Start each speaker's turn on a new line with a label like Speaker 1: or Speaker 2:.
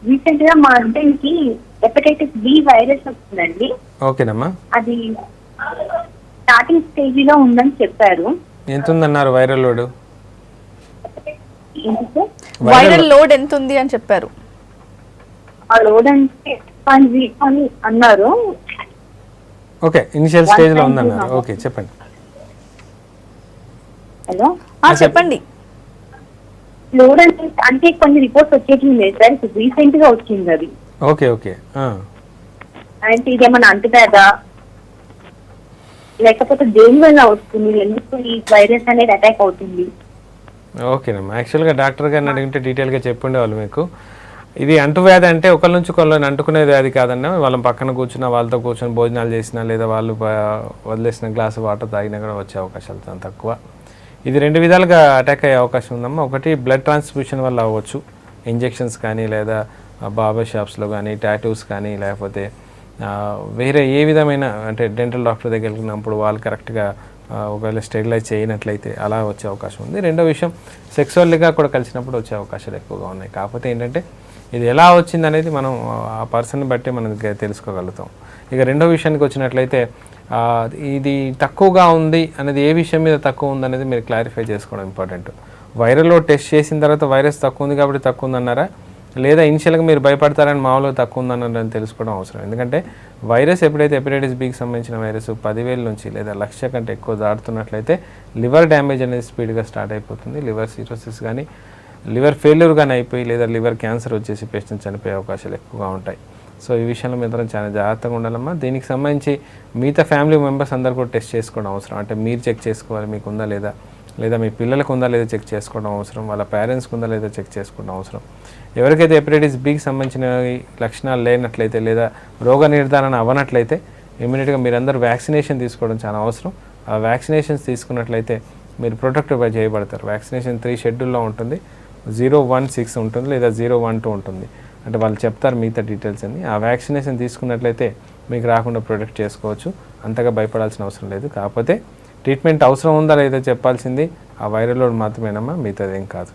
Speaker 1: Recent గా మా husband కి హెపటైటిస్ బి వైరస్ వచ్చిందండి.
Speaker 2: ఓకేనమ్మా.
Speaker 1: అది స్టార్టింగ్ స్టేజ్ లో ఉందని చెప్పారు.
Speaker 2: ఎంత ఉందన్నారు వైరల్ లోడ్?
Speaker 1: ఏంటి సార్?
Speaker 3: వైరల్ లోడ్ ఎంత ఉంది అని చెప్పారు?
Speaker 1: ఆ లోడ్ అంటే అని అన్నారు.
Speaker 2: ఓకే, ఇనిషియల్ స్టేజ్ లో ఉందన్నారు. ఓకే, చెప్పండి.
Speaker 1: హలో,
Speaker 3: చెప్పండి.
Speaker 1: లోడ్ అంటే కొన్ని రిపోర్ట్స్ వచ్చేటివి లేదు సార్, ఇప్పుడు రీసెంట్ గా వచ్చింది అది.
Speaker 2: Okay okay.
Speaker 1: అంటే ఇదేమన్నా అంటున్నారా లేకపోతే దేని వల్ల వస్తుంది, ఎందుకు ఈ వైరస్ అనేది అటాక్ అవుతుంది?
Speaker 2: ఓకేనమ్మా, యాక్చువల్గా డాక్టర్ గారిని అడిగితే డీటెయిల్గా చెప్పుండేవాళ్ళు మీకు. ఇది అంటువ్యాధి అంటే ఒకరి నుంచి ఒకళ్ళని అంటుకునే వ్యాధి కాదన్నా, వాళ్ళని పక్కన కూర్చున్న వాళ్ళతో కూర్చొని భోజనాలు చేసినా లేదా వాళ్ళు వదిలేసిన గ్లాసు వాటర్ తాగినా కూడా వచ్చే అవకాశాలు చాలా తక్కువ. ఇది రెండు విధాలుగా అటాక్ అయ్యే అవకాశం ఉందమ్మా. ఒకటి బ్లడ్ ట్రాన్స్ఫ్యూషన్ వల్ల అవ్వచ్చు, ఇంజెక్షన్స్ కానీ లేదా బార్బర్ షాప్స్లో కానీ టాటూస్ కానీ లేకపోతే వేరే ఏ విధమైన అంటే డెంటల్ డాక్టర్ దగ్గరికి వెళ్ళినప్పుడు వాళ్ళు కరెక్ట్గా ఒకవేళ స్టెరిలైజ్ చేయనట్లయితే అలా వచ్చే అవకాశం ఉంది. రెండో విషయం, సెక్సువల్గా కూడా కలిసినప్పుడు వచ్చే అవకాశాలు ఎక్కువగా ఉన్నాయి. కాకపోతే ఏంటంటే ఇది ఎలా వచ్చింది అనేది మనం ఆ పర్సన్ బట్టి మనం తెలుసుకోగలుగుతాం. ఇక రెండో విషయానికి వచ్చినట్లయితే ఇది తక్కువగా ఉంది అనేది ఏ విషయం మీద తక్కువ ఉంది అనేది మీరు క్లారిఫై చేసుకోవడం ఇంపార్టెంట్. వైరల్లో టెస్ట్ చేసిన తర్వాత వైరస్ తక్కువ ఉంది కాబట్టి తక్కువ ఉందన్నారా, లేదా ఇనిషియల్గా మీరు భయపడతారని మామూలుగా తక్కువ ఉందన్నారని తెలుసుకోవడం అవసరం. ఎందుకంటే వైరస్ ఎప్పుడైతే హెపటైటిస్ బికి సంబంధించిన వైరస్ 10,000 నుంచి లేదా 1,00,000 కంటే ఎక్కువ దాటుతున్నట్లయితే లివర్ డ్యామేజ్ అనేది స్పీడ్గా స్టార్ట్ అయిపోతుంది. లివర్ సిరోసిస్ కానీ లివర్ ఫెయిల్యూర్ కానీ అయిపోయి లేదా లివర్ క్యాన్సర్ వచ్చేసి పేషెంట్ చనిపోయే అవకాశాలు ఎక్కువగా ఉంటాయి. సో ఈ విషయంలో మీరందరం చాలా జాగ్రత్తగా ఉండాలమ్మా. దీనికి సంబంధించి మిగతా ఫ్యామిలీ మెంబర్స్ అందరూ కూడా టెస్ట్ చేసుకోవడం అవసరం. అంటే మీరు చెక్ చేసుకోవాలి మీకు ఉందా లేదా, లేదా మీ పిల్లలకు ఉందా లేదా చెక్ చేసుకోవడం అవసరం, వాళ్ళ పేరెంట్స్కి ఉందా లేదా చెక్ చేసుకోవడం అవసరం. ఎవరికైతే హెపటైటిస్ బికి సంబంధించిన లక్షణాలు లేనట్లయితే లేదా రోగ నిర్ధారణ అవ్వనట్లయితే ఇమీడియట్గా మీరందరూ వ్యాక్సినేషన్ తీసుకోవడం చాలా అవసరం. ఆ వ్యాక్సినేషన్స్ తీసుకున్నట్లయితే మీరు ప్రొటెక్టివ్గా చేయబడతారు. వ్యాక్సినేషన్ 3 షెడ్యూల్లో ఉంటుంది. 016 ఉంటుంది లేదా 012 ఉంటుంది. అంటే వాళ్ళు చెప్తారు మిగతా డీటెయిల్స్ అన్ని. ఆ వ్యాక్సినేషన్ తీసుకున్నట్లయితే మీకు రాకుండా ప్రొటెక్ట్ చేసుకోవచ్చు. అంతగా భయపడాల్సిన అవసరం లేదు. కాకపోతే ట్రీట్మెంట్ అవసరం ఉందా లేదా చెప్పాల్సింది ఆ వైరల్ లోడ్ మాత్రమేనమ్మా, మిగతాది ఏం కాదు.